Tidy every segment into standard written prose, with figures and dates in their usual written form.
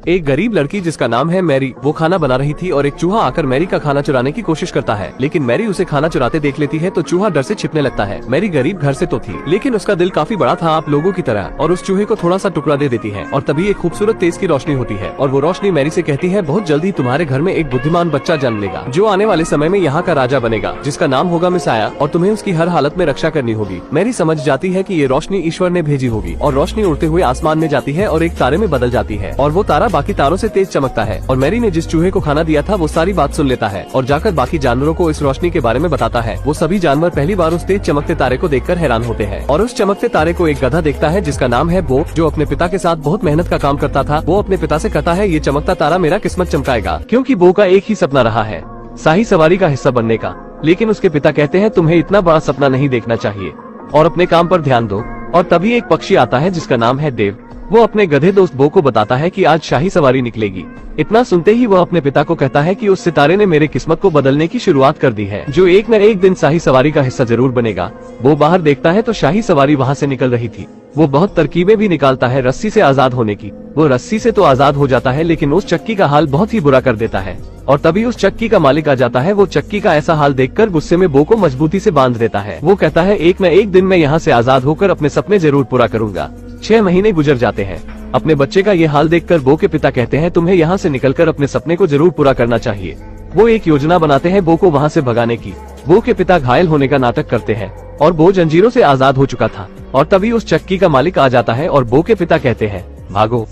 एक गरीब लड़की जिसका नाम है मैरी, वो खाना बना रही थी और एक चूहा आकर मैरी का खाना चुराने की कोशिश करता है, लेकिन मैरी उसे खाना चुराते देख लेती है तो चूहा डर से छिपने लगता है। मैरी गरीब घर से तो थी, लेकिन उसका दिल काफी बड़ा था आप लोगों की तरह, और उस चूहे को थोड़ा सा टुकड़ा दे देती है। और तभी एक खूबसूरत तेज की रोशनी होती है और वो रोशनी मैरी से कहती है, बहुत जल्दी तुम्हारे घर में एक बुद्धिमान बच्चा जन्म लेगा जो आने वाले समय में यहाँ का राजा बनेगा, जिसका नाम होगा मिसाया, और तुम्हें उसकी हर हालत में रक्षा करनी होगी। मैरी समझ जाती है कि ये रोशनी ईश्वर ने भेजी होगी और रोशनी उड़ते हुए आसमान में जाती है और एक तारे में बदल जाती है और वो तारा बाकी तारों से तेज चमकता है। और मैरी ने जिस चूहे को खाना दिया था वो सारी बात सुन लेता है और जाकर बाकी जानवरों को इस रोशनी के बारे में बताता है। वो सभी जानवर पहली बार उस तेज चमकते तारे को देखकर हैरान होते हैं और उस चमकते तारे को एक गधा देखता है जिसका नाम है बो, जो अपने पिता के साथ बहुत मेहनत का काम करता था। वो अपने पिता से कहता है, ये चमकता तारा मेरा किस्मत चमकाएगा, क्योंकि बो का एक ही सपना रहा है, शाही सवारी का हिस्सा बनने का। लेकिन उसके पिता कहते हैं, तुम्हें इतना बड़ा सपना नहीं देखना चाहिए और अपने काम पर ध्यान दो। और तभी एक पक्षी आता है जिसका नाम है देव। वो अपने गधे दोस्त बो को बताता है कि आज शाही सवारी निकलेगी। इतना सुनते ही वह अपने पिता को कहता है कि उस सितारे ने मेरे किस्मत को बदलने की शुरुआत कर दी है, जो एक न एक दिन शाही सवारी का हिस्सा जरूर बनेगा। वो बाहर देखता है तो शाही सवारी वहाँ से निकल रही थी। वो बहुत तरकीबें भी निकालता है रस्सी से आजाद होने की। वो रस्सी से तो आजाद हो जाता है, लेकिन उस चक्की का हाल बहुत ही बुरा कर देता है। और तभी उस चक्की का मालिक आ जाता है। वो चक्की का ऐसा हाल देखकर गुस्से में बो को मजबूती से बांध देता है। वो कहता है, एक न एक दिन मैं यहाँ से आजाद होकर अपने सपने जरूर पूरा करूंगा। 6 महीने गुजर जाते हैं। अपने बच्चे का ये हाल देखकर बो के पिता कहते हैं, तुम्हें यहाँ से निकलकर अपने सपने को जरूर पूरा करना चाहिए। वो एक योजना बनाते हैं बो को वहाँ से भगाने की। बो के पिता घायल होने का नाटक करते हैं और बो जंजीरों से आजाद हो चुका था। और तभी उस चक्की का मालिक आ जाता है और बो के पिता कहते हैं, भागो।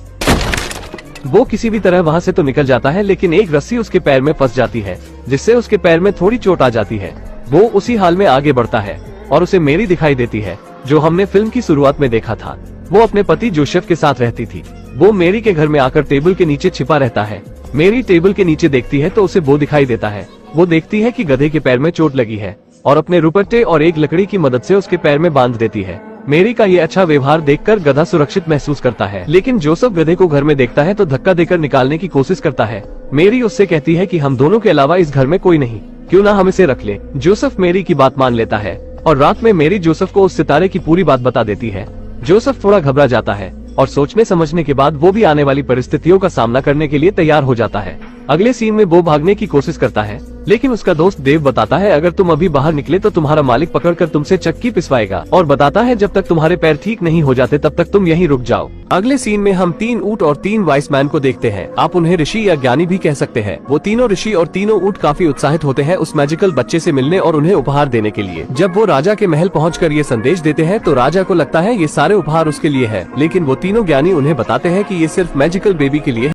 वो किसी भी तरह वहाँ से तो निकल जाता है, लेकिन एक रस्सी उसके पैर में फंस जाती है, जिससे उसके पैर में थोड़ी चोट आ जाती है। वो उसी हाल में आगे बढ़ता है और उसे मेरी दिखाई देती है, जो हमने फिल्म की शुरुआत में देखा था। वो अपने पति जोसेफ के साथ रहती थी। वो मेरी के घर में आकर टेबल के नीचे छिपा रहता है। मेरी टेबल के नीचे देखती है तो उसे वो दिखाई देता है। वो देखती है कि गधे के पैर में चोट लगी है और अपने रुपट्टे और एक लकड़ी की मदद से उसके पैर में बांध देती है। मेरी का ये अच्छा व्यवहार देखकर गधा सुरक्षित महसूस करता है, लेकिन जोसेफ गधे को घर में देखता है तो धक्का देकर निकालने की कोशिश करता है। मेरी उससे कहती है कि हम दोनों के अलावा इस घर में कोई नहीं, क्यों ना हम इसे रख ले। जोसेफ मेरी की बात मान लेता है और रात में मेरी जोसेफ को उस सितारे की पूरी बात बता देती है। जोसेफ थोड़ा घबरा जाता है और सोचने समझने के बाद वो भी आने वाली परिस्थितियों का सामना करने के लिए तैयार हो जाता है। अगले सीन में वो भागने की कोशिश करता है, लेकिन उसका दोस्त देव बताता है, अगर तुम अभी बाहर निकले तो तुम्हारा मालिक पकड़कर तुमसे चक्की पिसवाएगा, और बताता है जब तक तुम्हारे पैर ठीक नहीं हो जाते तब तक तुम यहीं रुक जाओ। अगले सीन में हम 3 ऊंट और 3 वाइस मैन को देखते हैं। आप उन्हें ऋषि या ज्ञानी भी कह सकते हैं। वो तीनों ऋषि और तीनों ऊंट काफी उत्साहित होते हैं उस मैजिकल बच्चे से मिलने और उन्हें उपहार देने के लिए। जब वो राजा के महल पहुंचकर ये संदेश देते हैं तो राजा को लगता है ये सारे उपहार उसके लिए है, लेकिन वो तीनों ज्ञानी उन्हें बताते हैं कि ये सिर्फ मैजिकल बेबी के लिए